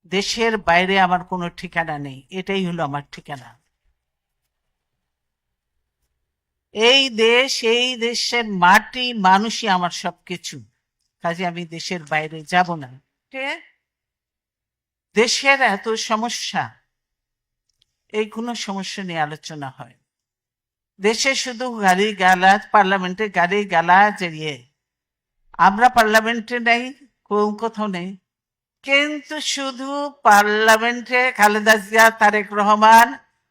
দেশের বাইরে আমার কোনো ঠিকানা নেই, এটাই হলো আমার ঠিকানা। এই দেশ, এই দেশের মাটি মানুষই আমার সবকিছু, কাজে আমি দেশের বাইরে যাব না। দেশের এত সমস্যা, এই কোনো সমস্যা নিয়ে আলোচনা হয়। দেশে শুধু গালি গালাজ, পার্লামেন্টে গালি গালাজ এড়িয়ে, আমরা পার্লামেন্টে নেই, কোথাও নেই, কিন্তু শুধু পার্লামেন্টে খালেদা জিয়া, তারেক রহমান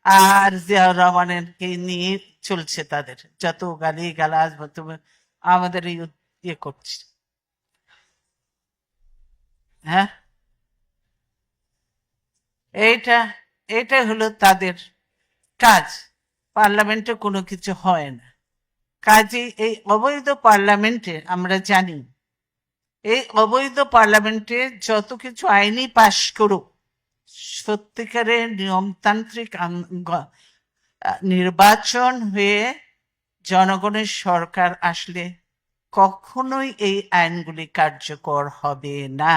আর জিয়াউর রহমানের নিয়ে চলছে, তাদের যত গালি গালাজ আমাদের ইয়ে করছে। হ্যাঁ, এইটা এইটা হলো তাদের কাজ। পার্লামেন্টে কোনো কিছু হয় না, কাজে এই অবৈধ পার্লামেন্টে আমরা জানি, এই অবৈধ পার্লামেন্টে যত কিছু আইনি পাশ করুক, সত্যিকারের নিয়মতান্ত্রিক নির্বাচন হয়ে জনগণের সরকার আসলে কখনোই এই আইনগুলি কার্যকর হবে না।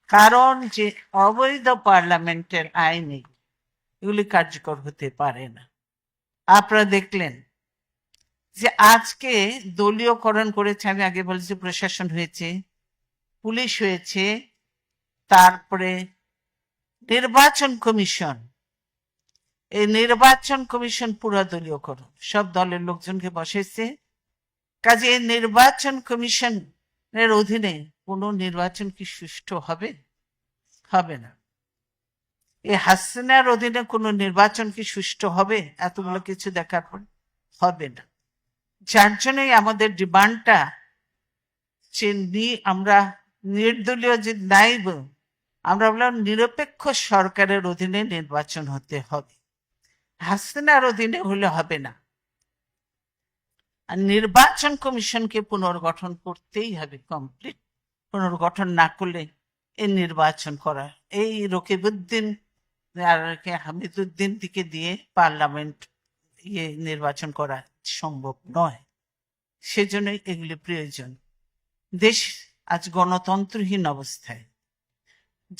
কারণ যে অবৈধ পার্লামেন্টের আইন এগুলি কার্যকর হতে পারে না। আপনারা দেখলেন যে আজকে দলীয়করণ করেছে, আমি আগে বলেছি প্রশাসন হয়েছে, পুলিশ হয়েছে, তারপরে নির্বাচন কমিশন। এই নির্বাচন কমিশন পুরো দলীয়করণ, সব দলের লোকজনকে বসেছে। কাজে এই নির্বাচন কমিশনের অধীনে কোনো নির্বাচন কি সুষ্ঠু হবে? হবে না। এই হাসিনার অধীনে কোনো নির্বাচন কি সুষ্ঠু হবে? এতগুলো কিছু দেখার পর হবে না। যার জন্যই আমাদের ডিমান্ডটা আমরা নির্দলীয় যে নাইব, আমরা বললাম নিরপেক্ষ সরকারের অধীনে নির্বাচন হতে হবে, হাসিনার অধীনে হলে হবে না। আর নির্বাচন কমিশনকে পুনর্গঠন করতেই হবে, কমপ্লিট। পুনর্গঠন না করলে এই নির্বাচন করা, এই রকিবউদ্দিন আর হামিদুদ্দিন থেকে দিয়ে পার্লামেন্ট নির্বাচন করা সম্ভব নয়। সেজন্যই এগুলি প্রয়োজন। দেশ আজ গণতন্ত্রহীন অবস্থায়,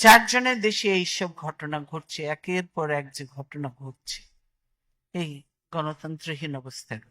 যার জন্য দেশে এইসব ঘটনা ঘটছে, একের পর এক যে ঘটনা ঘটছে, এই গণতন্ত্রহীন অবস্থায়।